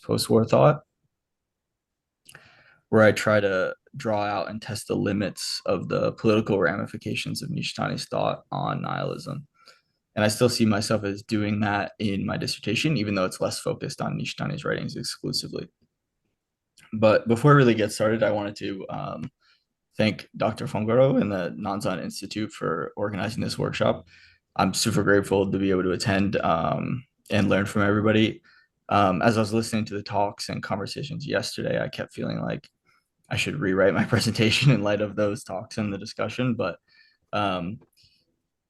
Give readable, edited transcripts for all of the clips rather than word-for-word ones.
post-war thought, where I try to draw out and test the limits of the political ramifications of Nishitani's thought on nihilism. And I still see myself as doing that in my dissertation, even though it's less focused on Nishitani's writings exclusively. But before I really get started, I wanted to thank Dr. Fongaro and the Nanzan Institute for organizing this workshop. I'm super grateful to be able to attend and learn from everybody. As I was listening to the talks and conversations yesterday, I kept feeling like I should rewrite my presentation in light of those talks and the discussion, but um,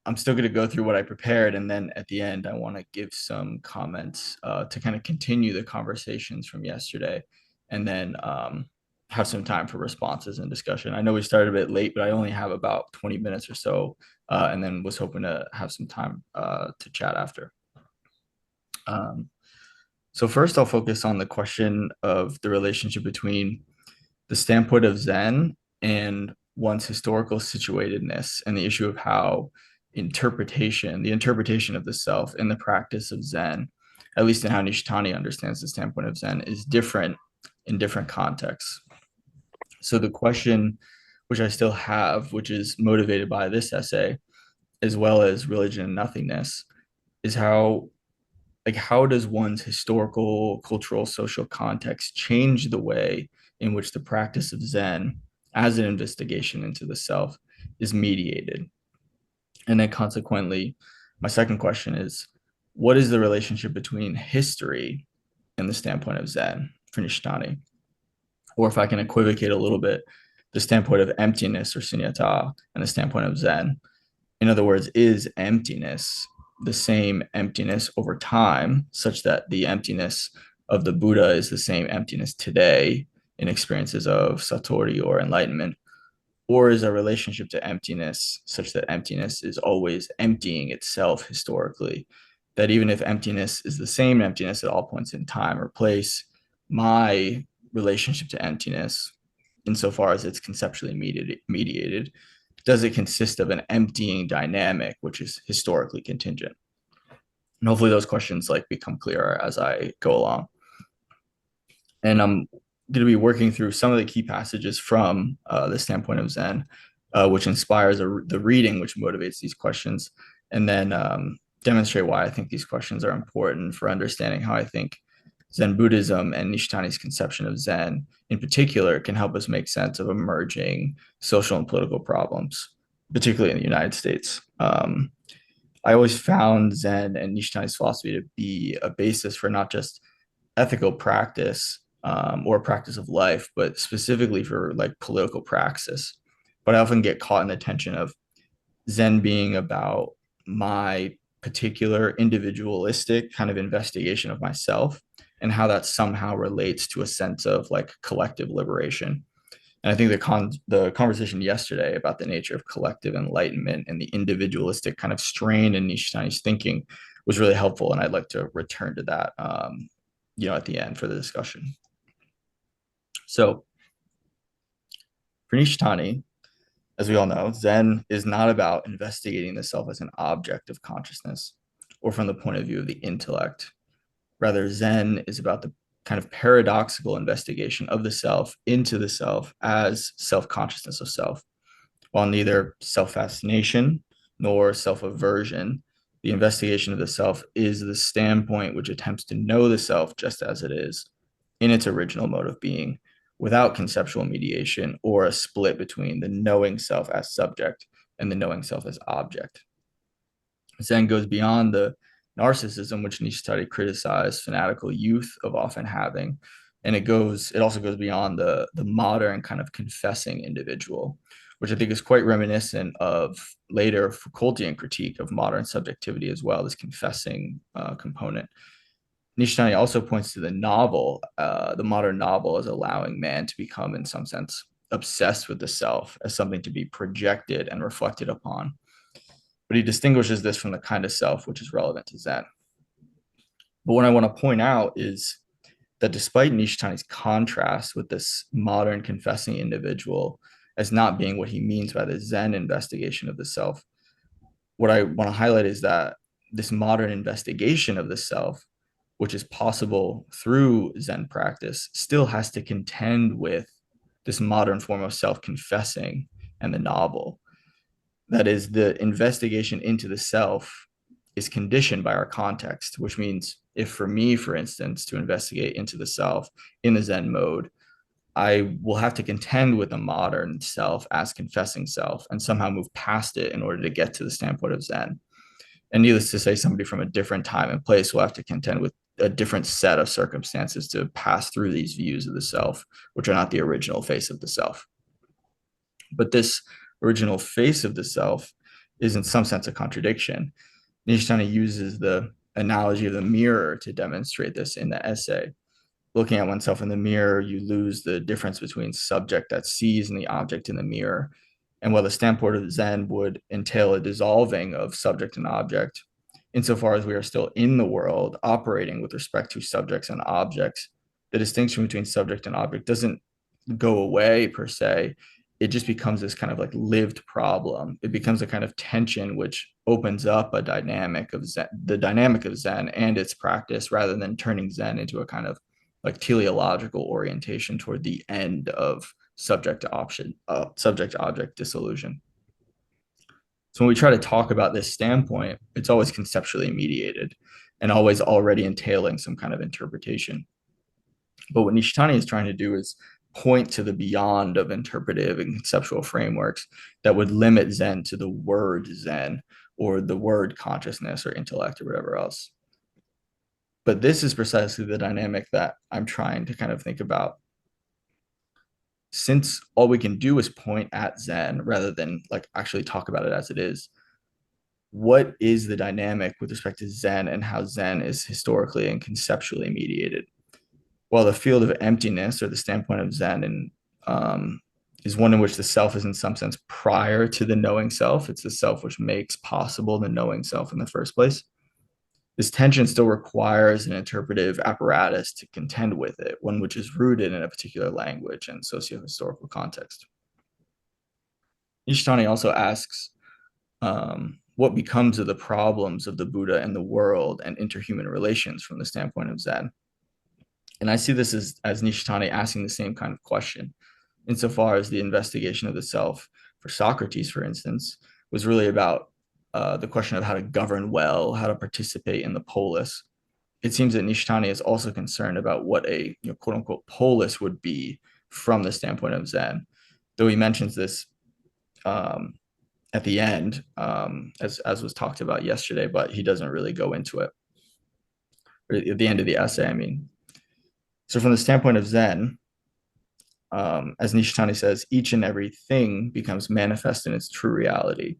I'm still going to go through what I prepared. And then at the end, I want to give some comments to kind of continue the conversations from yesterday and then have some time for responses and discussion. I know we started a bit late, but I only have about 20 minutes or so, and then was hoping to have some time to chat after. Um, so first, I'll focus on the question of the relationship between the standpoint of Zen and one's historical situatedness and the issue of how the interpretation of the self in the practice of Zen, at least in how Nishitani understands the standpoint of Zen, is different in different contexts. So the question, which I still have, which is motivated by this essay, as well as religion and nothingness, is how does one's historical, cultural, social context change the way in which the practice of Zen as an investigation into the self is mediated? And then consequently, my second question is, what is the relationship between history and the standpoint of Zen for Nishitani? Or if I can equivocate a little bit, the standpoint of emptiness or sunyata and the standpoint of Zen. In other words, is emptiness the same emptiness over time, such that the emptiness of the Buddha is the same emptiness today in experiences of Satori or enlightenment? Or is a relationship to emptiness such that emptiness is always emptying itself historically? That even if emptiness is the same emptiness at all points in time or place, my relationship to emptiness, insofar as it's conceptually mediated, does it consist of an emptying dynamic, which is historically contingent? And hopefully those questions like become clearer as I go along. And I'm going to be working through some of the key passages from the standpoint of Zen, which inspires the reading, which motivates these questions, and then demonstrate why I think these questions are important for understanding how I think Zen Buddhism and Nishitani's conception of Zen in particular can help us make sense of emerging social and political problems, particularly in the United States. I always found Zen and Nishitani's philosophy to be a basis for not just ethical practice or practice of life, but specifically for like political praxis. But I often get caught in the tension of Zen being about my particular individualistic kind of investigation of myself and how that somehow relates to a sense of like collective liberation. And I think the conversation yesterday about the nature of collective enlightenment and the individualistic kind of strain in Nishitani's thinking was really helpful. And I'd like to return to that, at the end for the discussion. So for Nishitani, as we all know, Zen is not about investigating the self as an object of consciousness or from the point of view of the intellect. Rather, Zen is about the kind of paradoxical investigation of the self into the self as self-consciousness of self. While neither self-fascination nor self-aversion, the investigation of the self is the standpoint which attempts to know the self just as it is in its original mode of being, without conceptual mediation or a split between the knowing self as subject and the knowing self as object. Zen goes beyond the narcissism which Nishitani criticized fanatical youth of often having, and it also goes beyond the modern kind of confessing individual, which I think is quite reminiscent of later Foucaultian critique of modern subjectivity as well, this confessing component. Nishitani also points to the novel, the modern novel, as allowing man to become, in some sense, obsessed with the self as something to be projected and reflected upon. But he distinguishes this from the kind of self which is relevant to Zen. But what I want to point out is that despite Nishitani's contrast with this modern confessing individual as not being what he means by the Zen investigation of the self, what I want to highlight is that this modern investigation of the self which is possible through Zen practice, still has to contend with this modern form of self-confessing and the novel. That is, the investigation into the self is conditioned by our context, which means if for me, for instance, to investigate into the self in the Zen mode, I will have to contend with the modern self as confessing self and somehow move past it in order to get to the standpoint of Zen. And needless to say, somebody from a different time and place will have to contend with a different set of circumstances to pass through these views of the self, which are not the original face of the self. But this original face of the self is in some sense a contradiction. Nishitani uses the analogy of the mirror to demonstrate this in the essay. Looking at oneself in the mirror, you lose the difference between subject that sees and the object in the mirror. And while the standpoint of Zen would entail a dissolving of subject and object, insofar as we are still in the world operating with respect to subjects and objects, the distinction between subject and object doesn't go away per se. It just becomes this kind of like lived problem. It becomes a kind of tension which opens up a dynamic of Zen, the dynamic of Zen and its practice, rather than turning Zen into a kind of like teleological orientation toward the end of subject object dissolution. So when we try to talk about this standpoint, it's always conceptually mediated and always already entailing some kind of interpretation. But what Nishitani is trying to do is point to the beyond of interpretive and conceptual frameworks that would limit Zen to the word Zen or the word consciousness or intellect or whatever else. But this is precisely the dynamic that I'm trying to kind of think about. Since all we can do is point at Zen rather than like actually talk about it as it is, what is the dynamic with respect to Zen and how Zen is historically and conceptually mediated? Well, the field of emptiness or the standpoint of Zen is one in which the self is in some sense prior to the knowing self. It's the self which makes possible the knowing self in the first place. This tension still requires an interpretive apparatus to contend with it, one which is rooted in a particular language and socio-historical context. Nishitani also asks, what becomes of the problems of the Buddha and the world and interhuman relations from the standpoint of Zen? And I see this as Nishitani asking the same kind of question, insofar as the investigation of the self for Socrates, for instance, was really about the question of how to govern well, how to participate in the polis. It seems that Nishitani is also concerned about what a quote unquote polis would be from the standpoint of Zen, though he mentions this at the end, as was talked about yesterday, but he doesn't really go into it. At the end of the essay, I mean. So from the standpoint of Zen, as Nishitani says, each and every thing becomes manifest in its true reality.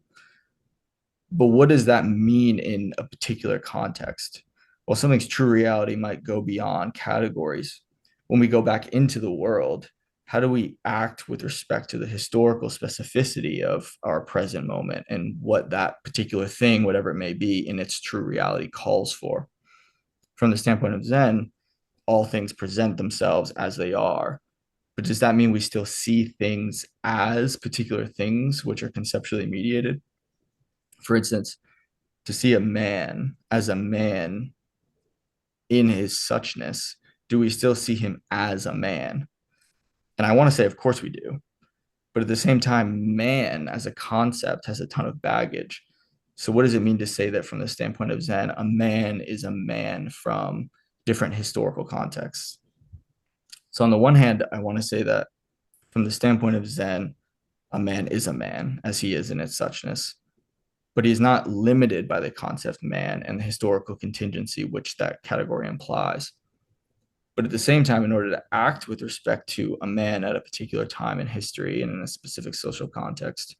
But what does that mean in a particular context? Well, something's true reality might go beyond categories. When we go back into the world, how do we act with respect to the historical specificity of our present moment and what that particular thing, whatever it may be, in its true reality calls for? From the standpoint of Zen, all things present themselves as they are. But does that mean we still see things as particular things which are conceptually mediated? For instance, to see a man as a man in his suchness, do we still see him as a man? And I want to say, of course we do. But at the same time, man as a concept has a ton of baggage. So what does it mean to say that from the standpoint of Zen, a man is a man from different historical contexts? So on the one hand, I want to say that from the standpoint of Zen, a man is a man as he is in its suchness, but he's not limited by the concept man and the historical contingency which that category implies. But at the same time, in order to act with respect to a man at a particular time in history and in a specific social context,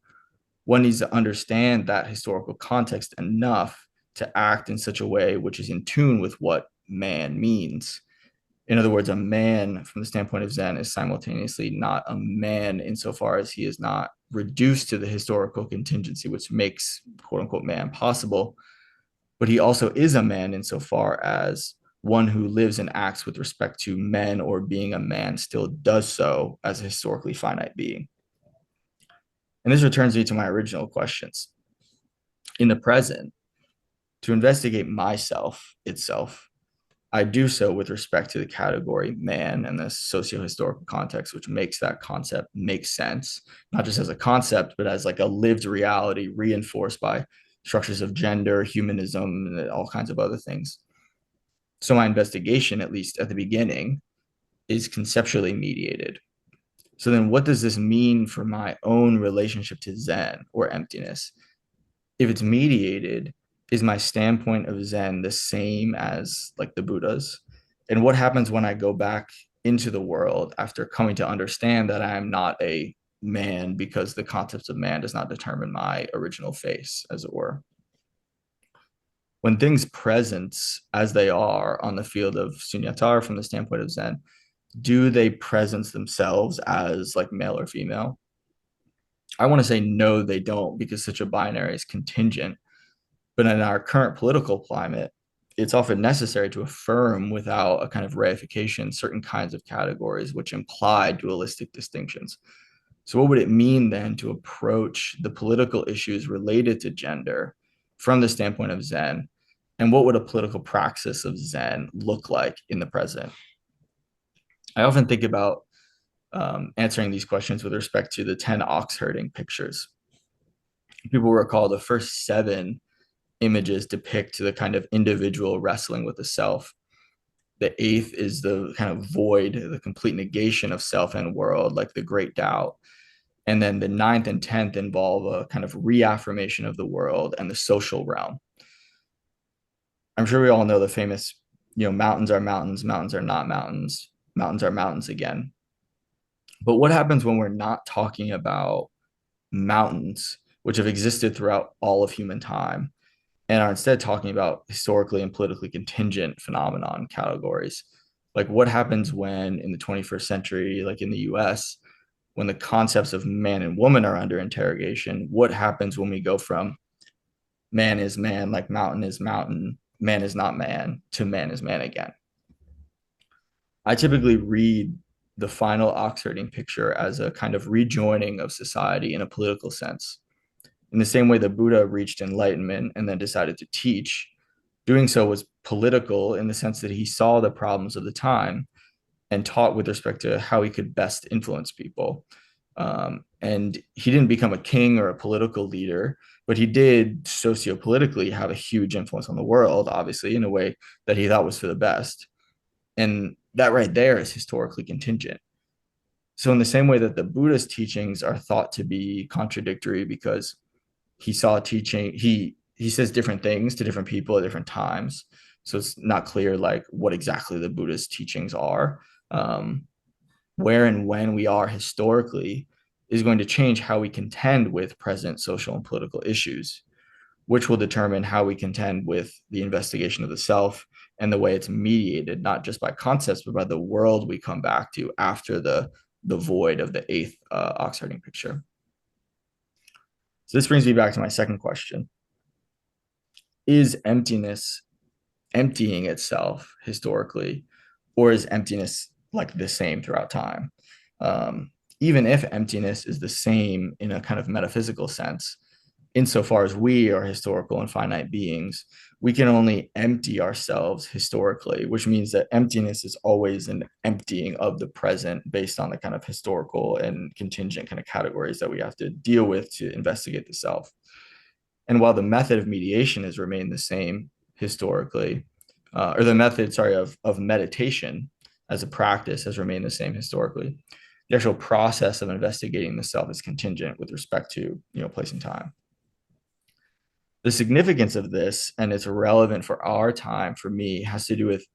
one needs to understand that historical context enough to act in such a way which is in tune with what man means. In other words, a man from the standpoint of Zen is simultaneously not a man insofar as he is not reduced to the historical contingency which makes quote unquote man possible, but he also is a man insofar as one who lives and acts with respect to men, or being a man still does so as a historically finite being. And this returns me to my original questions. In the present, to investigate myself itself, I do so with respect to the category man and the socio-historical context, which makes that concept make sense, not just as a concept, but as like a lived reality reinforced by structures of gender, humanism, and all kinds of other things. So my investigation, at least at the beginning, is conceptually mediated. So then what does this mean for my own relationship to Zen or emptiness? If it's mediated, is my standpoint of Zen the same as like the Buddha's? And what happens when I go back into the world after coming to understand that I am not a man because the concept of man does not determine my original face, as it were? When things present as they are on the field of Sunyatar from the standpoint of Zen, do they presence themselves as like male or female? I want to say no, they don't, because such a binary is contingent. But in our current political climate, it's often necessary to affirm without a kind of reification certain kinds of categories which imply dualistic distinctions. So, what would it mean then to approach the political issues related to gender from the standpoint of Zen? And what would a political praxis of Zen look like in the present? I often think about answering these questions with respect to the 10 ox herding pictures. People recall the first 7 images depict the kind of individual wrestling with the self. The 8th is the kind of void, the complete negation of self and world, like the great doubt. And then the 9th and 10th involve a kind of reaffirmation of the world and the social realm. I'm sure we all know the famous, mountains are mountains, mountains are not mountains, mountains are mountains again. But what happens when we're not talking about mountains, which have existed throughout all of human time, and are instead talking about historically and politically contingent phenomenon categories? Like what happens when in the 21st century, like in the US, when the concepts of man and woman are under interrogation? What happens when we go from man is man, like mountain is mountain, man is not man, to man is man again? I typically read the final ox herding picture as a kind of rejoining of society in a political sense. In the same way the Buddha reached enlightenment and then decided to teach, doing so was political in the sense that he saw the problems of the time and taught with respect to how he could best influence people. And he didn't become a king or a political leader, but he did sociopolitically have a huge influence on the world, obviously, in a way that he thought was for the best. And that right there is historically contingent. So, in the same way that the Buddhist teachings are thought to be contradictory because he saw teaching, he says different things to different people at different times. So it's not clear like what exactly the Buddhist teachings are. Where and when we are historically is going to change how we contend with present social and political issues, which will determine how we contend with the investigation of the self and the way it's mediated, not just by concepts, but by the world we come back to after the void of the 8th ox herding picture. So this brings me back to my second question. Is emptiness emptying itself historically, or is emptiness like the same throughout time? Even if emptiness is the same in a kind of metaphysical sense, insofar as we are historical and finite beings, we can only empty ourselves historically, which means that emptiness is always an emptying of the present based on the kind of historical and contingent kind of categories that we have to deal with to investigate the self. And while the method of mediation has remained the same historically, or the method, sorry, of meditation as a practice has remained the same historically, the actual process of investigating the self is contingent with respect to, place and time. The significance of this, and it's relevant for our time, for me, has to do with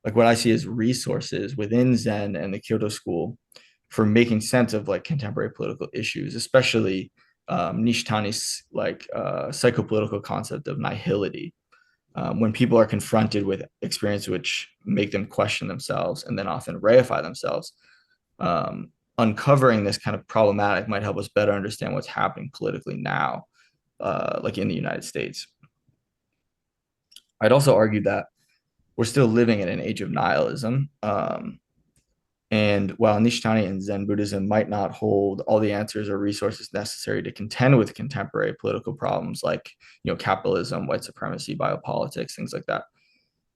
like what I see as resources within Zen and the Kyoto school for making sense of like contemporary political issues, especially Nishitani's like psychopolitical concept of nihility. When people are confronted with experiences which make them question themselves and then often reify themselves, uncovering this kind of problematic might help us better understand what's happening politically now, like in the United States. I'd also argue that we're still living in an age of nihilism. And while Nishitani and Zen Buddhism might not hold all the answers or resources necessary to contend with contemporary political problems like, capitalism, white supremacy, biopolitics, things like that,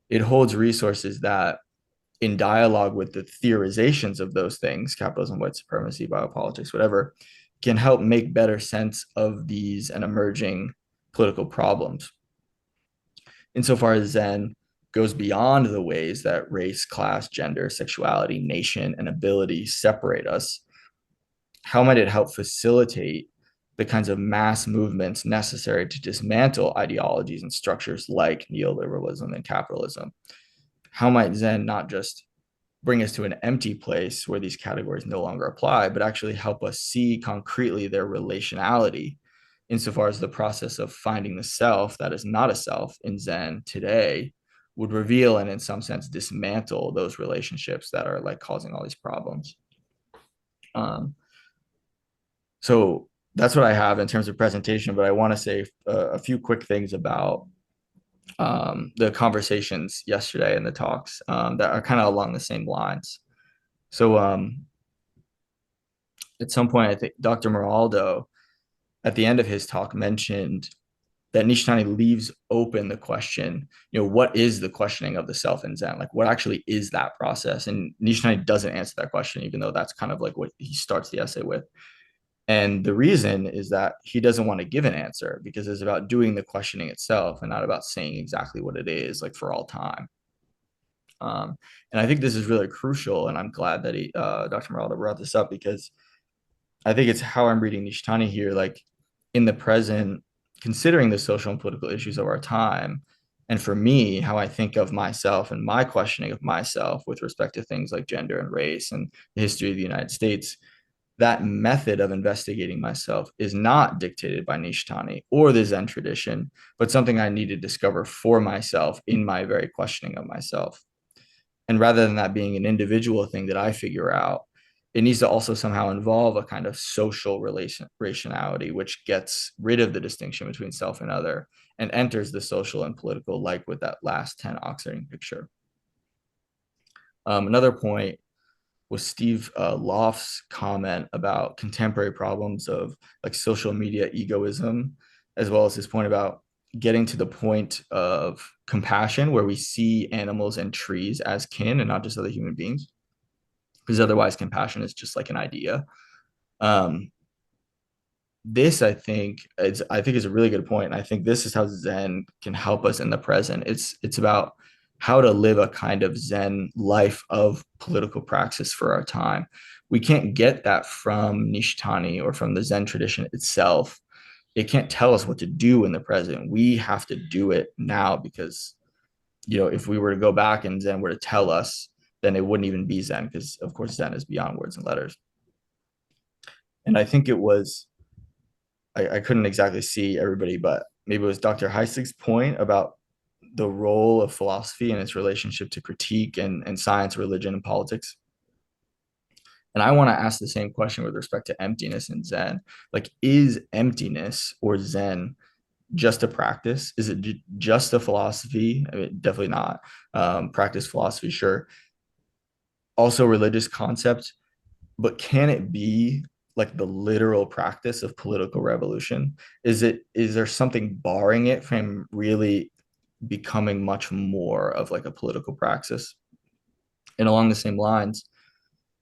it holds resources that, in dialogue with the theorizations of those things, capitalism, white supremacy, biopolitics, whatever, can help make better sense of these and emerging political problems. Insofar as Zen goes beyond the ways that race, class, gender, sexuality, nation, and ability separate us, how might it help facilitate the kinds of mass movements necessary to dismantle ideologies and structures like neoliberalism and capitalism? How might Zen not just bring us to an empty place where these categories no longer apply, but actually help us see concretely their relationality, insofar as the process of finding the self that is not a self in Zen today would reveal and in some sense dismantle those relationships that are like causing all these problems. Um, so that's what I have in terms of presentation, but I want to say a few quick things about the conversations yesterday and the talks that are kind of along the same lines. So at some point, I think Dr. Maraldo, at the end of his talk, mentioned that Nishitani leaves open the question, what is the questioning of the self in Zen? Like, what actually is that process? And Nishitani doesn't answer that question, even though that's kind of like what he starts the essay with. And the reason is that he doesn't want to give an answer because it's about doing the questioning itself and not about saying exactly what it is, like for all time. And I think this is really crucial. And I'm glad that Dr. Maraldo brought this up because I think it's how I'm reading Nishitani here, like in the present, considering the social and political issues of our time. And for me, how I think of myself and my questioning of myself with respect to things like gender and race and the history of the United States, that method of investigating myself is not dictated by Nishitani or the Zen tradition, but something I need to discover for myself in my very questioning of myself. And rather than that being an individual thing that I figure out, it needs to also somehow involve a kind of social rationality, which gets rid of the distinction between self and other and enters the social and political, like with that last 10 oxiding picture. Another point was Steve Loft's comment about contemporary problems of like social media egoism, as well as his point about getting to the point of compassion where we see animals and trees as kin and not just other human beings, because otherwise compassion is just like an idea. Um, this I think is a really good point. And I think this is how Zen can help us in the present. It's about how to live a kind of Zen life of political praxis for our time. We can't get that from Nishitani or from the Zen tradition itself. It can't tell us what to do in the present. We have to do it now because, if we were to go back and Zen were to tell us, then it wouldn't even be Zen because, of course, Zen is beyond words and letters. And I think it was I couldn't exactly see everybody, but maybe it was Dr. Heisig's point about the role of philosophy and its relationship to critique and science, religion, and politics. And I want to ask the same question with respect to emptiness and Zen. Like, is emptiness or Zen just a practice? Is it just a philosophy? I mean, definitely not. Practice philosophy, sure. Also, religious concept, but can it be like the literal practice of political revolution? Is there something barring it from really becoming much more of like a political praxis? And along the same lines,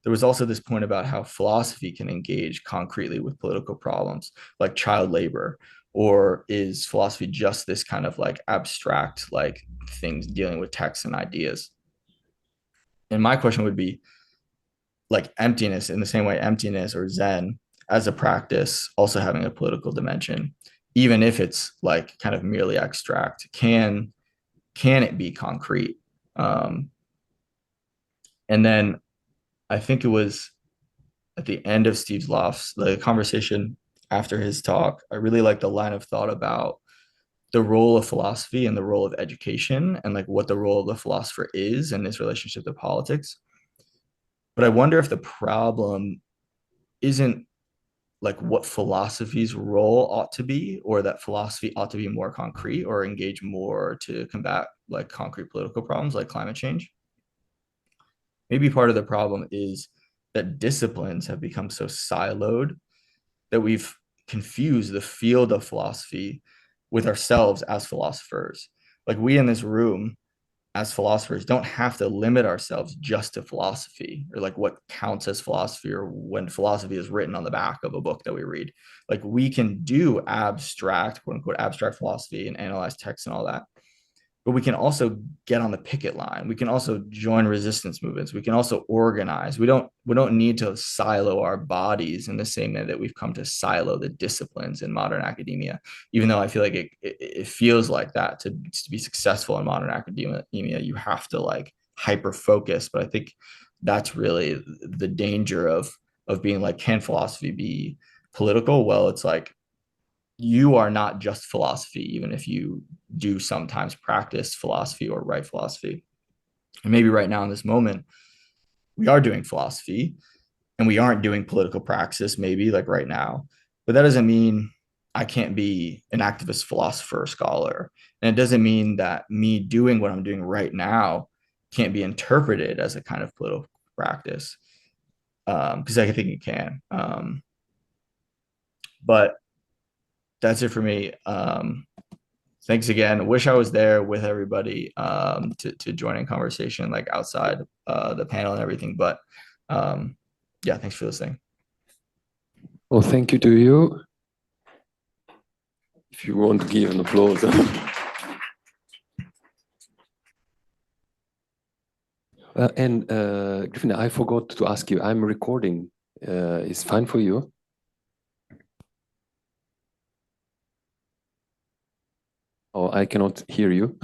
there was also this point about how philosophy can engage concretely with political problems like child labor, or is philosophy just this kind of like abstract like things dealing with texts and ideas? And my question would be, like emptiness in the same way emptiness or Zen as a practice also having a political dimension, even if it's like kind of merely abstract, can it be concrete? And then I think it was at the end of Steve Loft's the conversation after his talk, I really liked the line of thought about the role of philosophy and the role of education and like what the role of the philosopher is in this relationship to politics. But I wonder if the problem isn't like what philosophy's role ought to be, or that philosophy ought to be more concrete or engage more to combat like concrete political problems like climate change. Maybe part of the problem is that disciplines have become so siloed that we've confused the field of philosophy with ourselves as philosophers. Like we in this room as philosophers don't have to limit ourselves just to philosophy, or like what counts as philosophy, or when philosophy is written on the back of a book that we read. Like we can do abstract, quote unquote, abstract philosophy and analyze text and all that, but we can also get on the picket line. We can also join resistance movements. We can also organize. We don't need to silo our bodies in the same way that we've come to silo the disciplines in modern academia. Even though I feel like it feels like that to be successful in modern academia, you have to like hyper focus. But I think that's really the danger of being like, can philosophy be political? Well, it's like you are not just philosophy, even if you do sometimes practice philosophy or write philosophy. And maybe right now in this moment, we are doing philosophy and we aren't doing political praxis, maybe like right now. But that doesn't mean I can't be an activist philosopher or scholar. And it doesn't mean that me doing what I'm doing right now can't be interpreted as a kind of political practice. Because I think it can. But that's it for me. Thanks again. Wish I was there with everybody to join in conversation like outside the panel and everything. But yeah, thanks for listening. Well, thank you to you. If you want to give an applause. And Griffin, I forgot to ask you, I'm recording. Is fine for you? Oh, I cannot hear you.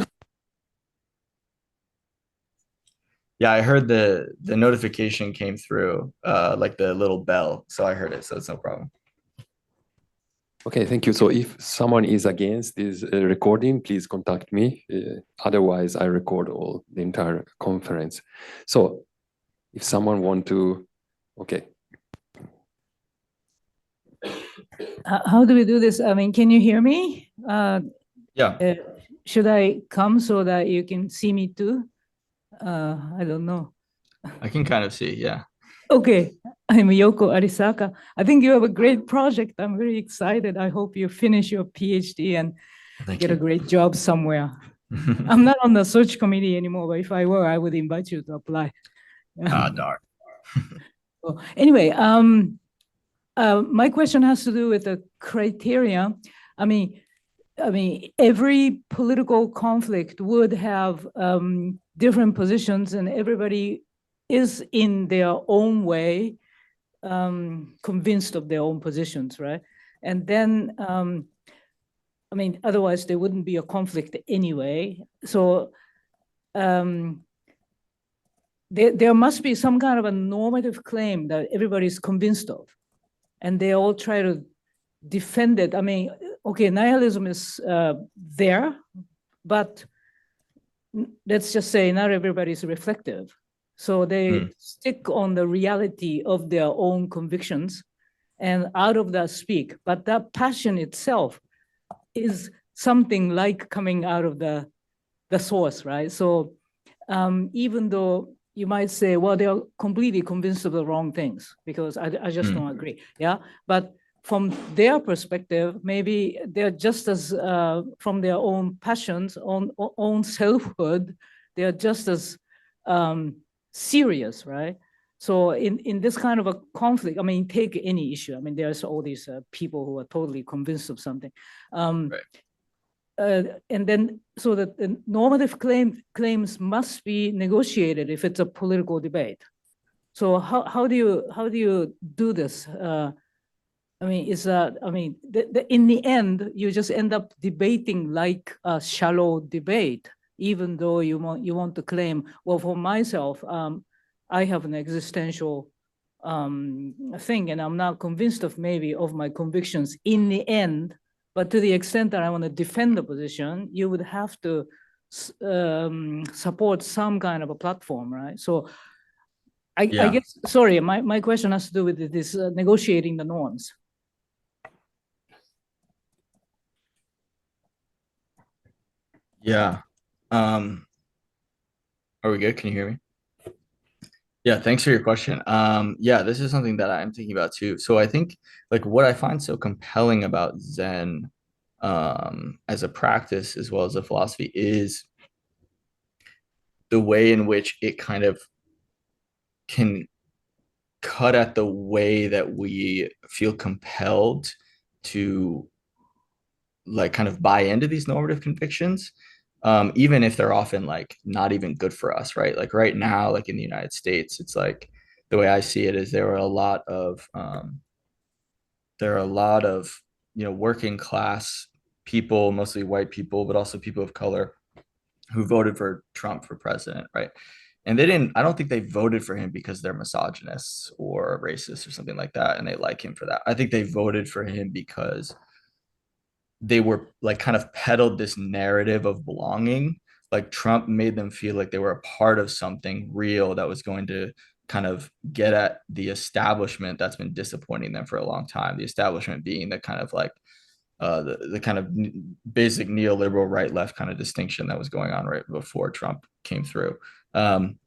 Yeah, I heard the notification came through, like the little bell. So I heard it, so it's no problem. Okay, thank you. So if someone is against this recording, please contact me. Otherwise, I record the entire conference. So if someone want to, okay. How do we do this? I mean, can you hear me? Yeah. Should I come so that you can see me too? I don't know. I can kind of see, yeah. Okay, I'm Yoko Arisaka. I think you have a great project. I'm very excited. I hope you finish your PhD and get a great job somewhere. I'm not on the search committee anymore, but if I were, I would invite you to apply. Darn. So anyway, my question has to do with the criteria. I mean, every political conflict would have different positions, and everybody is in their own way convinced of their own positions, right? And then, I mean, otherwise there wouldn't be a conflict anyway. So there must be some kind of a normative claim that everybody's convinced of, and they all try to defend it. I mean, okay, nihilism is there, but let's just say not everybody's reflective. So they stick on the reality of their own convictions and out of that speak. But that passion itself is something like coming out of the source, right? So even though you might say, well, they're completely convinced of the wrong things because I just don't agree, yeah? But from their perspective, maybe they're just as, from their own passions, own selfhood, they're just as serious, right? So in this kind of a conflict, I mean, take any issue. I mean, there's all these people who are totally convinced of something. Right. And then, so that the normative claims must be negotiated if it's a political debate. So how do you do this? I mean, in the end, you just end up debating like a shallow debate, even though you want to claim, well, for myself, I have an existential thing, and I'm not convinced of my convictions in the end. But to the extent that I want to defend the position, you would have to support some kind of a platform, right? So I guess, sorry, my question has to do with this negotiating the norms. Yeah. Are we good? Can you hear me? Yeah, thanks for your question. Yeah, this is something that I'm thinking about too. So I think like what I find so compelling about Zen as a practice as well as a philosophy is the way in which it kind of can cut at the way that we feel compelled to like kind of buy into these normative convictions, even if they're often like not even good for us, right? Like right now, like in the United States, it's like the way I see it is there are a lot of working class people, mostly white people, but also people of color who voted for Trump for president, right? And I don't think they voted for him because they're misogynists or racist or something like that, and they like him for that. I think they voted for him because they were like kind of peddled this narrative of belonging. Like Trump made them feel like they were a part of something real that was going to kind of get at the establishment that's been disappointing them for a long time. The establishment being the kind of like the kind of basic neoliberal right left kind of distinction that was going on right before Trump came through. And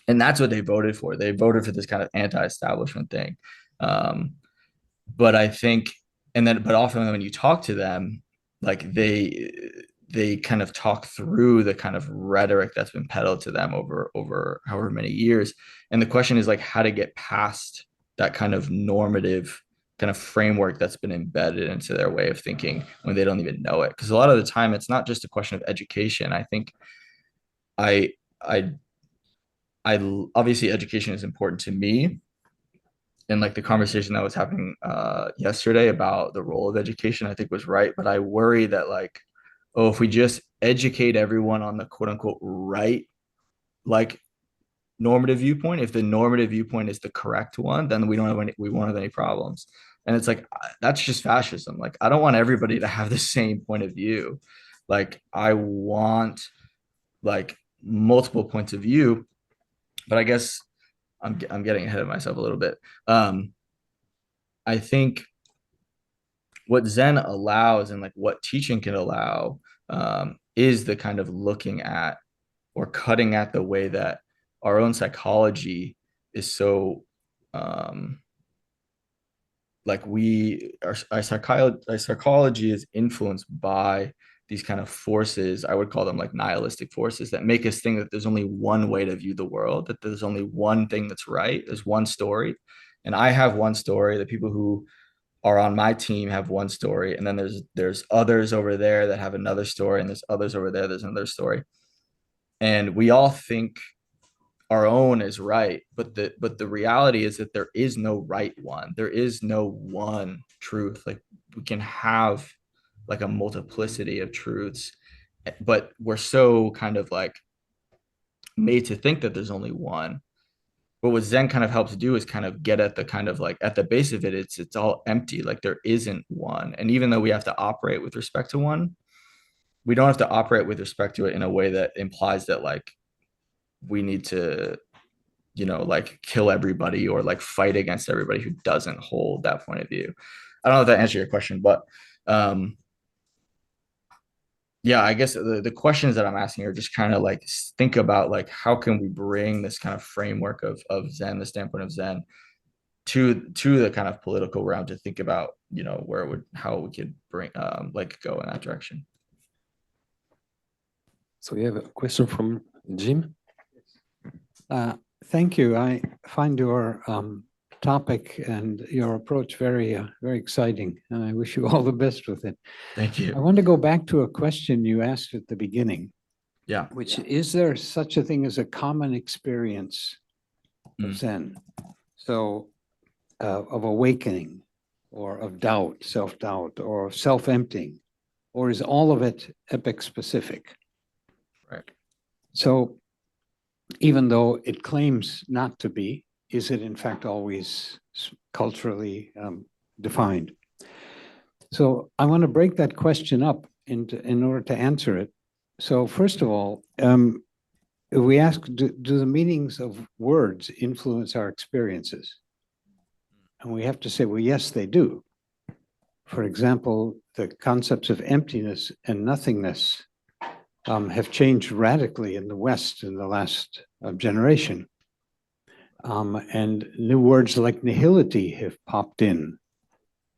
that's what they voted for. They voted for this kind of anti-establishment thing. But I think, but often when you talk to them, like they kind of talk through the kind of rhetoric that's been peddled to them over however many years. And the question is like how to get past that kind of normative kind of framework that's been embedded into their way of thinking when they don't even know it. Because a lot of the time it's not just a question of education. I think I obviously education is important to me. And like the conversation I was having yesterday about the role of education, I think was right. But I worry that like, oh, if we just educate everyone on the quote unquote right, like normative viewpoint, if the normative viewpoint is the correct one, then we won't have any problems. And it's like, that's just fascism. Like, I don't want everybody to have the same point of view. Like, I want like multiple points of view, but I guess I'm getting ahead of myself a little bit. I think what Zen allows and like what teaching can allow is the kind of looking at or cutting at the way that our own psychology is so like our psychology is influenced by these kind of forces. I would call them like nihilistic forces that make us think that there's only one way to view the world, that there's only one thing that's right. There's one story. And I have one story. The people who are on my team have one story. And then there's others over there that have another story. And there's others over there, there's another story. And we all think our own is right, but the reality is that there is no right one. There is no one truth. Like we can have like a multiplicity of truths, but we're so kind of like made to think that there's only one. But what Zen kind of helps do is kind of get at the kind of like at the base of it, it's all empty. Like there isn't one. And even though we have to operate with respect to one, we don't have to operate with respect to it in a way that implies that like we need to, like kill everybody or like fight against everybody who doesn't hold that point of view. I don't know if that answers your question, but yeah, I guess the questions that I'm asking are just kind of like think about like how can we bring this kind of framework of Zen, the standpoint of Zen, to the kind of political realm to think about, how we could bring like go in that direction. So we have a question from Jim. Thank you. I find your topic and your approach very, very exciting, and I wish you all the best with it. Thank you. I want to go back to a question you asked at the beginning. Yeah. Which is there such a thing as a common experience of Zen? So of awakening or of doubt, self-doubt, or self-emptying, or is all of it epoch specific? Right. So even though it claims not to be, is it in fact always culturally defined? So I want to break that question up in order to answer it. So first of all, we ask, do the meanings of words influence our experiences? And we have to say, well, yes, they do. For example, the concepts of emptiness and nothingness have changed radically in the West in the last generation. And new words like nihility have popped in.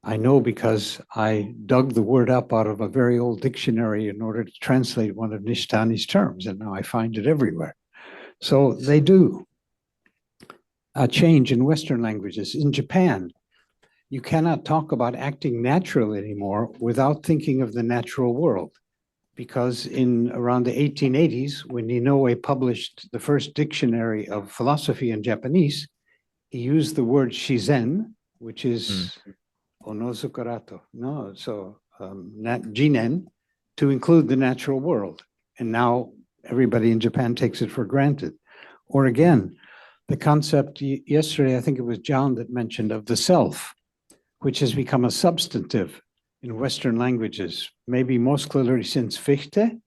I know because I dug the word up out of a very old dictionary in order to translate one of Nishitani's terms, and now I find it everywhere. So they do change in Western languages. In Japan, you cannot talk about acting natural anymore without thinking of the natural world. Because in around the 1880s, when Inoue published the first dictionary of philosophy in Japanese, he used the word shizen, which is onozukarato, no, so jinen, to include the natural world. And now everybody in Japan takes it for granted. Or again, the concept yesterday, I think it was John that mentioned of the self, which has become a substantive in Western languages, maybe most clearly since Fichte,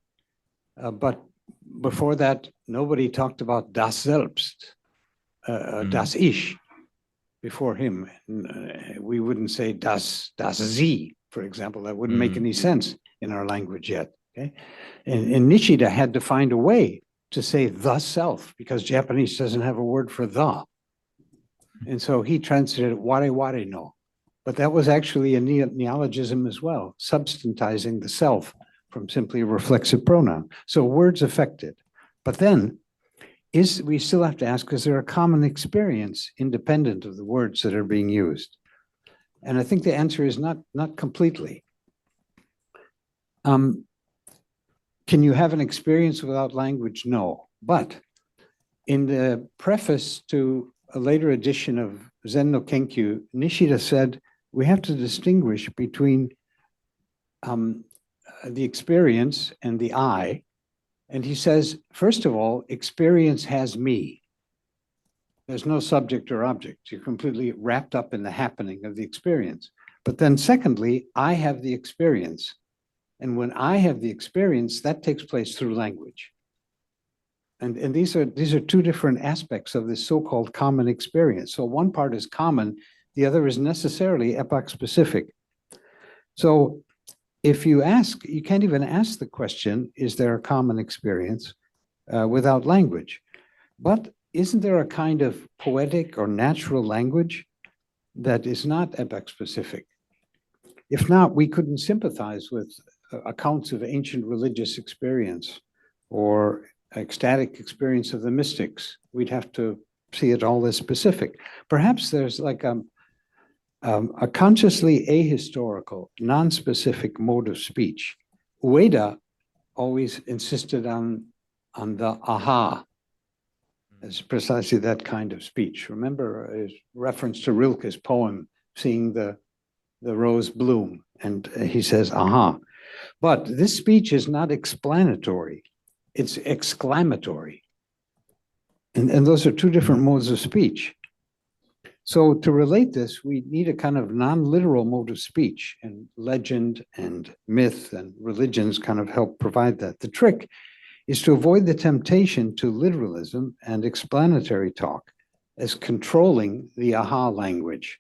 but before that, nobody talked about das Selbst, das Ich, before him. We wouldn't say das Sie, for example. That wouldn't make any sense in our language yet. Okay, and Nishida had to find a way to say the self, because Japanese doesn't have a word for the. And so he translated ware ware no. But that was actually a neologism as well, substantizing the self from simply a reflexive pronoun. So words affected. But then we still have to ask, is there a common experience independent of the words that are being used? And I think the answer is not completely. Can you have an experience without language? No. But in the preface to a later edition of Zen no Kenkyu, Nishida said, we have to distinguish between the experience and the I. And he says, first of all, experience has me. There's no subject or object. You're completely wrapped up in the happening of the experience. But then secondly, I have the experience. And when I have the experience, that takes place through language. And these are two different aspects of this so-called common experience. So one part is common, the other is necessarily epoch-specific. So if you ask, you can't even ask the question, is there a common experience without language? But isn't there a kind of poetic or natural language that is not epoch-specific? If not, we couldn't sympathize with accounts of ancient religious experience or ecstatic experience of the mystics. We'd have to see it all as specific. Perhaps there's like a consciously ahistorical, non-specific mode of speech. Ueda always insisted on the aha as precisely that kind of speech. Remember his reference to Rilke's poem, seeing the rose bloom, and he says, aha. But this speech is not explanatory, it's exclamatory. And those are two different modes of speech. So to relate this, we need a kind of non-literal mode of speech, and legend and myth and religions kind of help provide that. The trick is to avoid the temptation to literalism and explanatory talk as controlling the aha language,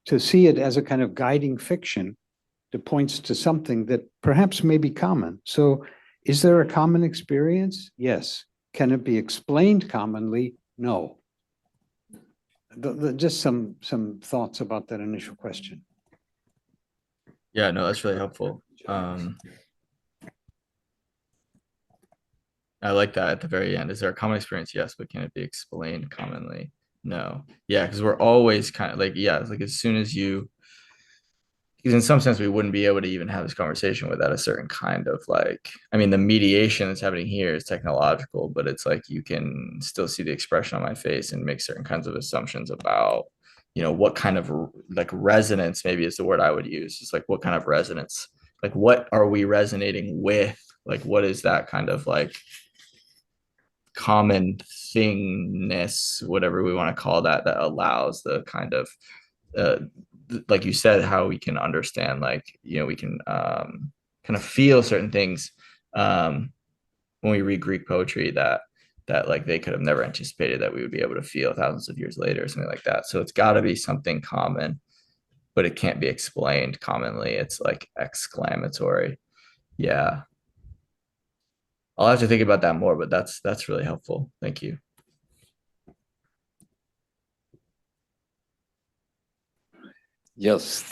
to see it as a kind of guiding fiction that points to something that perhaps may be common. So is there a common experience? Yes. Can it be explained commonly? No. Just some thoughts about that initial question. Yeah, no, that's really helpful. I like that at the very end. Is there a common experience? Yes, but can it be explained commonly? No. Yeah, because we're always kind of like, yeah, it's like as soon as you, because in some sense we wouldn't be able to even have this conversation without a certain kind of like, I mean, the mediation that's happening here is technological, but it's like you can still see the expression on my face and make certain kinds of assumptions about, you know, what kind of like resonance maybe is the word I would use. It's like what kind of resonance, like what are we resonating with? Like what is that kind of like common thingness, whatever we want to call that, that allows the kind of like you said, how we can understand, like, you know, we can kind of feel certain things when we read Greek poetry that like they could have never anticipated that we would be able to feel thousands of years later or something like that. So it's got to be something common, but it can't be explained commonly. It's like exclamatory. Yeah. I'll have to think about that more, but that's really helpful. Thank you. Yes,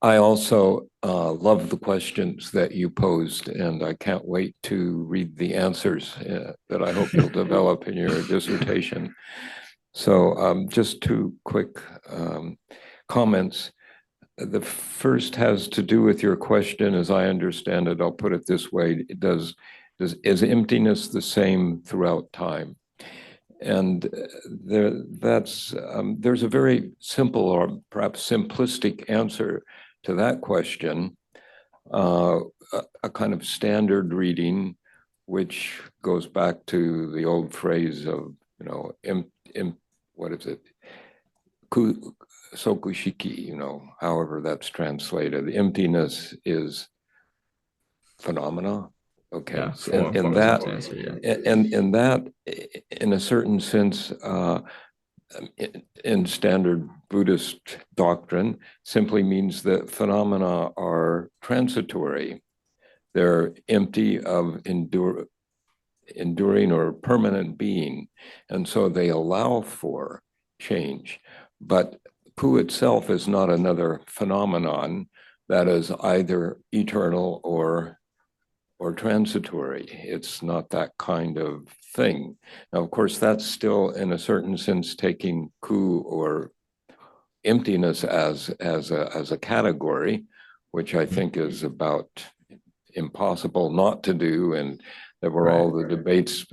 I also love the questions that you posed, and I can't wait to read the answers that I hope you'll develop in your dissertation. So just two quick comments. The first has to do with your question, as I understand it. I'll put it this way: is emptiness the same throughout time? And there's a very simple or perhaps simplistic answer to that question, a kind of standard reading, which goes back to the old phrase of, what is it? Sokushiki, however that's translated. Emptiness is phenomena. Okay. Yeah, And that, in a certain sense, in standard Buddhist doctrine, simply means that phenomena are transitory. They're empty of enduring or permanent being, and so they allow for change. But Ku itself is not another phenomenon that is either eternal or transitory. It's not that kind of thing. Now, of course, that's still, in a certain sense, taking Ku or emptiness as a category, which I think is about impossible not to do. And there were all the debates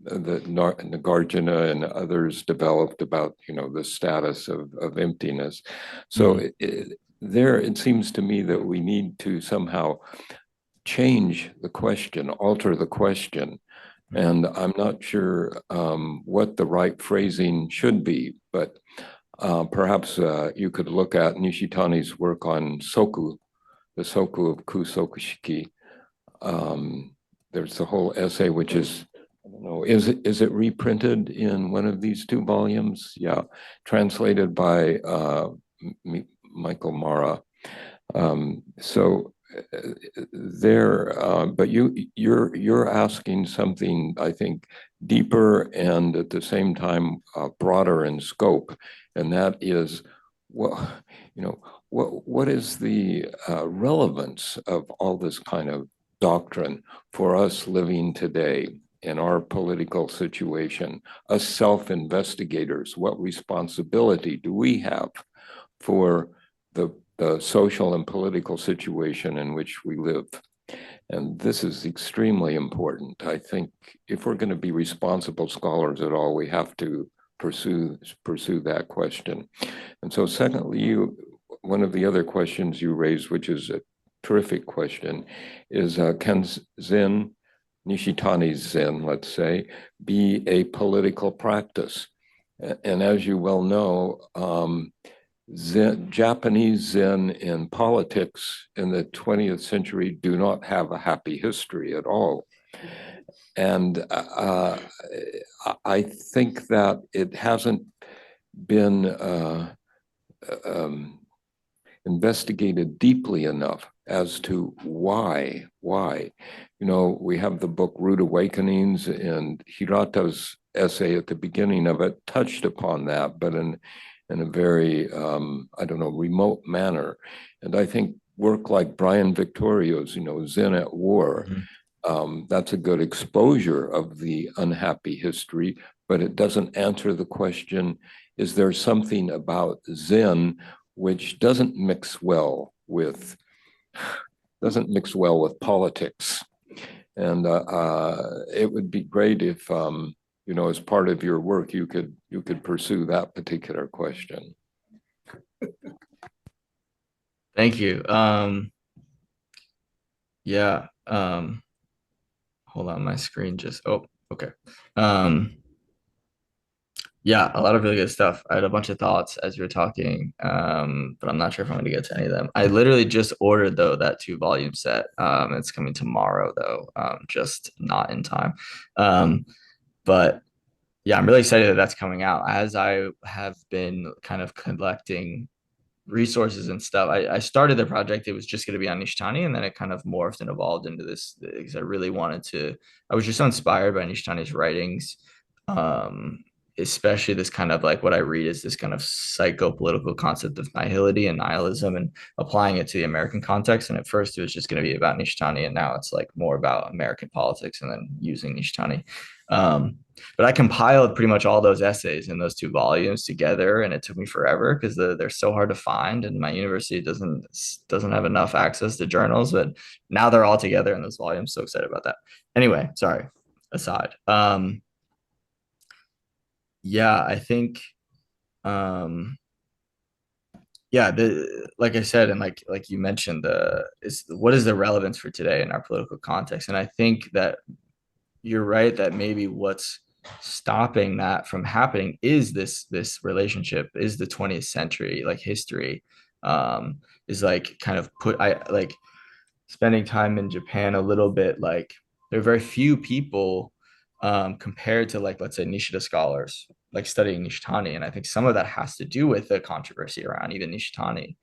that Nagarjuna and others developed about, the status of emptiness. So it seems to me that we need to somehow change the question, alter the question. And I'm not sure what the right phrasing should be, but perhaps you could look at Nishitani's work on soku, the soku of Ku Sokushiki. There's the whole essay, which is, I don't know, is it reprinted in one of these two volumes? Yeah, translated by Michael Mara. But you're asking something, I think, deeper and at the same time broader in scope, and that is what is the relevance of all this kind of doctrine for us living today in our political situation, us self-investigators? What responsibility do we have for the social and political situation in which we live? And this is extremely important. I think if we're going to be responsible scholars at all, we have to pursue that question. And so secondly, one of the other questions you raised, which is a terrific question, is can Zen, Nishitani's Zen, let's say, be a political practice? And as you well know, Japanese Zen in politics in the 20th century do not have a happy history at all. And I think that it hasn't been investigated deeply enough as to why. We have the book Rude Awakenings, and Hirata's essay at the beginning of it touched upon that, but in a very, remote manner. And I think work like Brian Victorio's, Zen at War, that's a good exposure of the unhappy history, but it doesn't answer the question, is there something about Zen which doesn't mix well with politics? And it would be great if, as part of your work, you could pursue that particular question. Thank you. Hold on, my screen okay. Yeah, a lot of really good stuff. I had a bunch of thoughts as you were talking, but I'm not sure if I'm going to get to any of them. I literally just ordered, though, that 2-volume set. It's coming tomorrow, though, just not in time. But yeah, I'm really excited that that's coming out, as I have been kind of collecting resources and stuff. I started the project, it was just going to be on Nishitani, and then it kind of morphed and evolved into this, because I was just so inspired by Nishitani's writings, especially this kind of like what I read is this kind of psychopolitical concept of nihility and nihilism and applying it to the American context. And at first it was just going to be about Nishitani, and now it's like more about American politics and then using Nishitani. But I compiled pretty much all those essays in those 2 volumes together, and it took me forever because they're so hard to find, and my university doesn't have enough access to journals. But now they're all together in those volumes. So excited about that. Anyway, sorry, aside. Yeah, I think yeah, like I said, and like you mentioned, what is the relevance for today in our political context? And I think that you're right that maybe what's stopping that from happening is this relationship, is the 20th century like history, is like kind of I like spending time in Japan a little bit, like there are very few people compared to like, let's say, Nishida scholars, like studying Nishitani. And I think some of that has to do with the controversy around even Nishitani.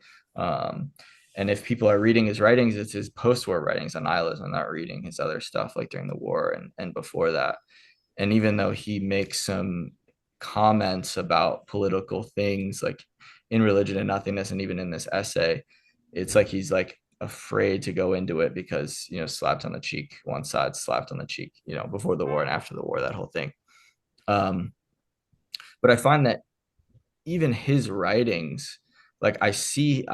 And if people are reading his writings, it's his post-war writings on nihilism, not reading his other stuff like during the war and before that. And even though he makes some comments about political things like in Religion and Nothingness, and even in this essay, it's like he's like afraid to go into it because, you know, slapped on the cheek, one side slapped on the cheek, you know, before the war and after the war, that whole thing. But I find that even his writings, like I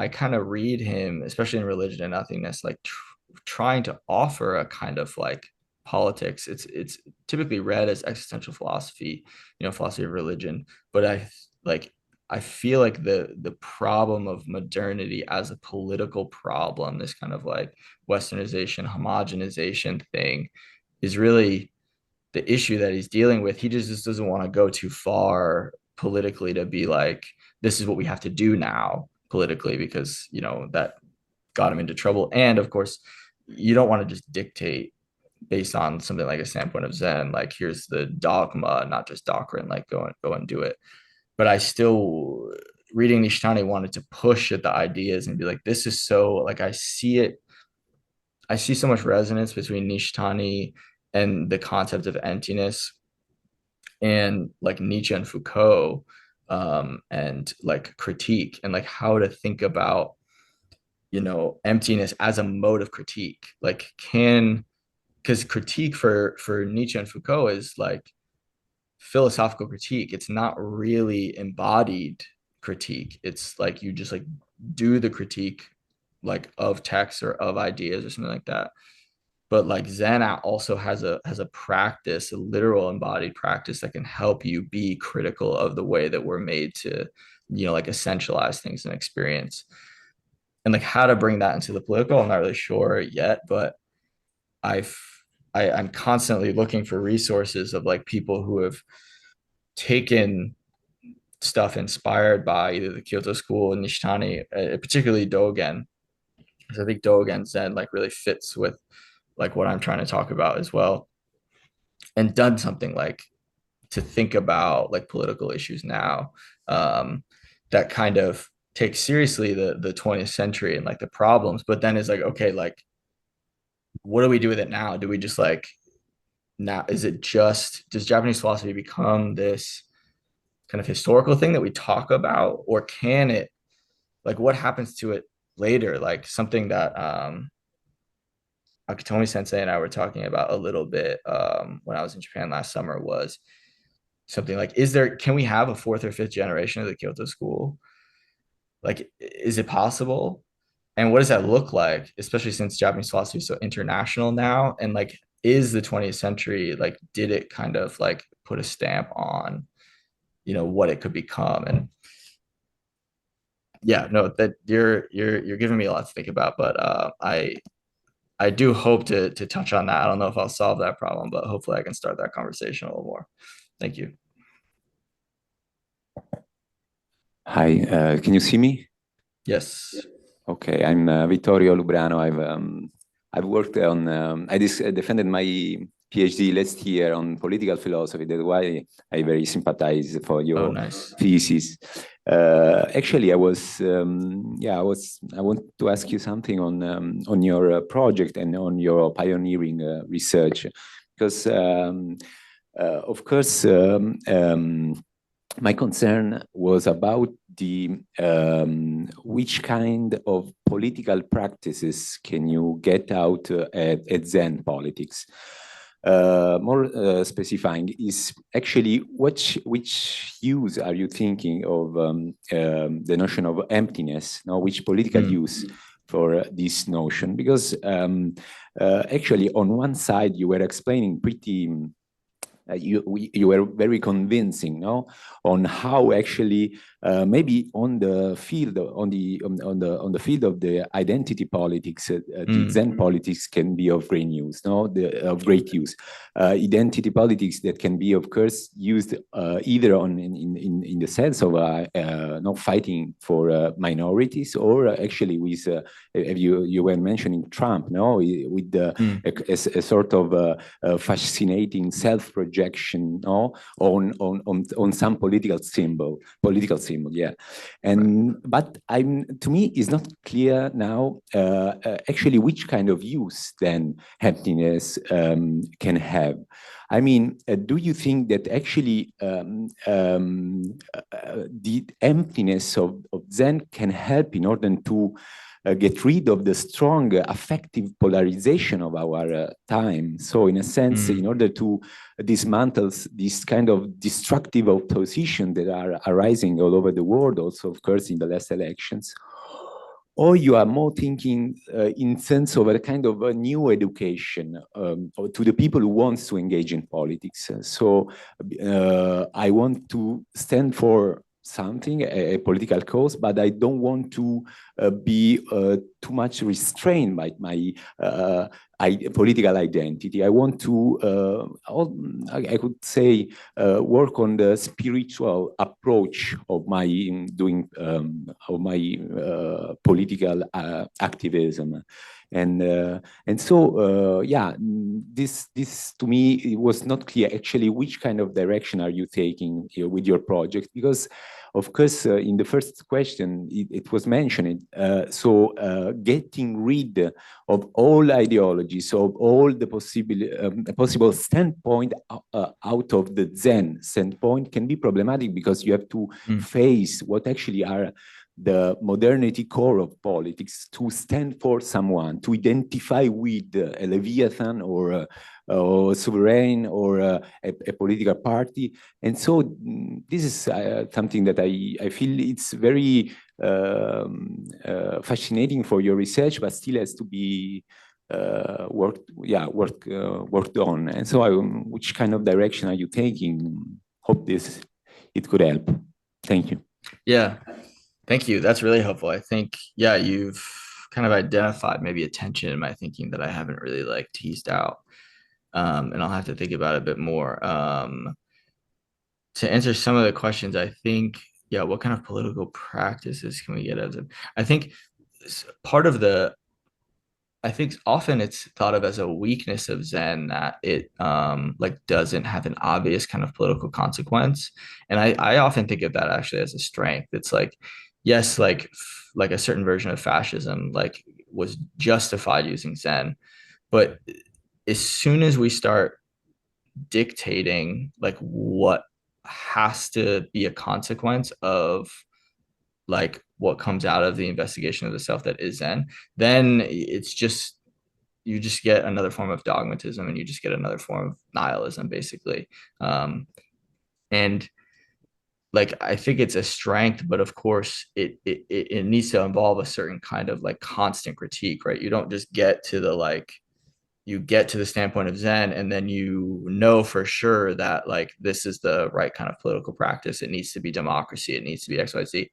kind of read him, especially in Religion and Nothingness, like trying to offer a kind of like politics. It's typically read as existential philosophy, you know, philosophy of religion. But I feel like the problem of modernity as a political problem, this kind of like westernization, homogenization thing, is really the issue that he's dealing with. He just doesn't want to go too far politically to be like, this is what we have to do now politically, because, you know, that got him into trouble. And of course, you don't want to just dictate based on something like a Standpoint of Zen, like here's the dogma, not just doctrine, like go and do it. But I still, reading Nishitani, wanted to push at the ideas and be like, this is so, like, I see so much resonance between Nishitani and the concept of emptiness, and like Nietzsche and Foucault, and like critique, and like how to think about, you know, emptiness as a mode of critique. Like because critique for Nietzsche and Foucault is like philosophical critique. It's not really embodied critique. It's like you just like do the critique like of text or of ideas or something like that. But like Zen also has a practice, a literal embodied practice that can help you be critical of the way that we're made to, you know, like essentialize things in experience. And like how to bring that into the political, I'm not really sure yet, but I'm constantly looking for resources of like people who have taken stuff inspired by either the Kyoto school and Nishitani, particularly Dogen, because I think Dogen Zen like really fits with like what I'm trying to talk about as well, and done something like to think about like political issues now, that kind of takes seriously the 20th century and like the problems, but then is like, okay, like what do we do with it now? Do we just like, now does Japanese philosophy become this kind of historical thing that we talk about, or can it, like what happens to it later? Like something that Akitomi sensei and I were talking about a little bit when I was in Japan last summer was something like, can we have a 4th or 5th generation of the Kyoto school? Like, is it possible? And what does that look like, especially since Japanese philosophy is so international now? And like, is the 20th century, like, did it kind of like put a stamp on, you know, what it could become? And yeah, no, that you're giving me a lot to think about, but I do hope to touch on that. I don't know if I'll solve that problem, but hopefully I can start that conversation a little more. Thank you. Hi, can you see me? Yes. Okay, I'm Vittorio Lubrano. I've worked on I defended my PhD last year on political philosophy. That's why I very sympathize for your nice. thesis. Actually, I want to ask you something on your project and on your pioneering research, because of course, my concern was about the which kind of political practices can you get out at Zen politics. More specifying is actually which use are you thinking of the notion of emptiness? No, which political use for this notion? Because actually, on one side, you were explaining pretty. You were very convincing, no, on how actually maybe on the field on the field of the identity politics, the Zen politics can be of great use, no, of great use. Identity politics that can be, of course, used either in the sense of not fighting for minorities, or actually with you were mentioning Trump, no, with a sort of fascinating self-projection, no, on some political symbol, yeah. And but to me, it's not clear now actually which kind of use then emptiness can have. I mean, do you think that actually the emptiness of Zen can help in order to get rid of the strong affective polarization of our time? So in a sense, in order to dismantle this kind of destructive opposition that are arising all over the world, also of course in the last elections, or you are more thinking in sense of a kind of a new education to the people who wants to engage in politics. So I want to stand for something, a political cause, but I don't want to be too much restrained by my political identity. I want to, I could say, work on the spiritual approach of my doing of my political activism. And so yeah, this to me, it was not clear actually which kind of direction are you taking with your project, because of course in the first question it was mentioned, so getting rid of all ideologies, of all the possible standpoint out of the Zen standpoint can be problematic, because you have to face what actually are the modernity core of politics, to stand for someone, to identify with a Leviathan or a sovereign or a political party. And so this is something that I feel it's very fascinating for your research, but still has to be worked on. And so which kind of direction are you taking? Hope it could help. Thank you. Yeah. Thank you. That's really helpful. I think, yeah, you've kind of identified maybe a tension in my thinking that I haven't really like teased out. And I'll have to think about it a bit more. To answer some of the questions, I think, yeah, what kind of political practices can we get out of it? I think part of I think often it's thought of as a weakness of Zen that it like doesn't have an obvious kind of political consequence. And I often think of that actually as a strength. It's like, yes, like a certain version of fascism like was justified using Zen, but as soon as we start dictating like what has to be a consequence of like what comes out of the investigation of the self that is Zen, then it's just, you just get another form of dogmatism, and you just get another form of nihilism, basically. And like, I think it's a strength, but of course it needs to involve a certain kind of like constant critique, right? You don't just get to the like, you get to the standpoint of Zen and then you know for sure that like this is the right kind of political practice. It needs to be democracy. It needs to be XYZ.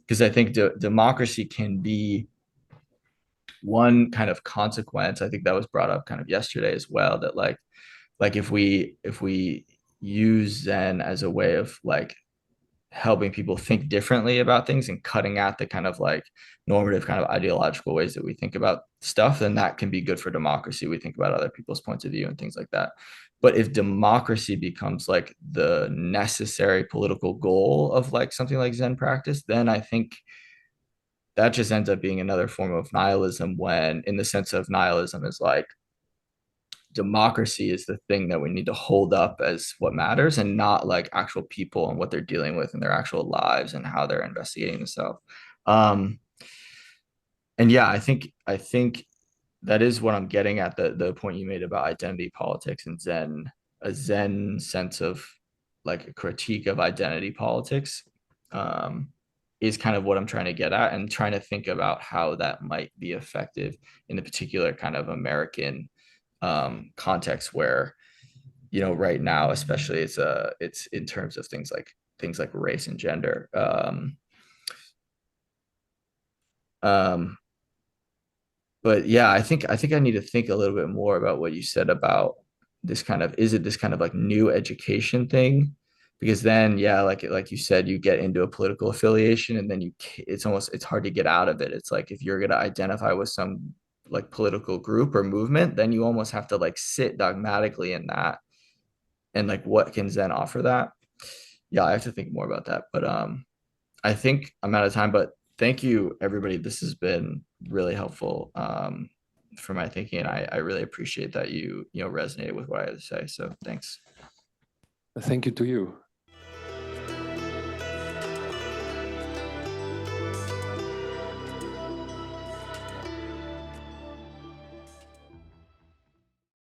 Because I think democracy can be one kind of consequence. I think that was brought up kind of yesterday as well, that like if we use Zen as a way of like helping people think differently about things and cutting out the kind of like normative kind of ideological ways that we think about stuff, then that can be good for democracy. We think about other people's points of view and things like that. But if democracy becomes like the necessary political goal of like something like Zen practice, then I think that just ends up being another form of nihilism, when in the sense of nihilism is like democracy is the thing that we need to hold up as what matters, and not like actual people and what they're dealing with in their actual lives and how they're investigating themselves. And yeah, I think that is what I'm getting at, the point you made about identity politics and Zen, a Zen sense of like a critique of identity politics, is kind of what I'm trying to get at, and trying to think about how that might be effective in the particular kind of American context where, you know, right now, especially it's in terms of things like race and gender. But yeah, I think I need to think a little bit more about what you said about this kind of, is it this kind of like new education thing? Because then, yeah, like you said, you get into a political affiliation, and then it's hard to get out of it. It's like if you're gonna identify with some like political group or movement, then you almost have to like sit dogmatically in that, and like what can Zen offer that? Yeah, I have to think more about that. But I think I'm out of time, but thank you, everybody. This has been really helpful for my thinking, and I really appreciate that you resonated with what I had to say. So thanks. Thank you to you.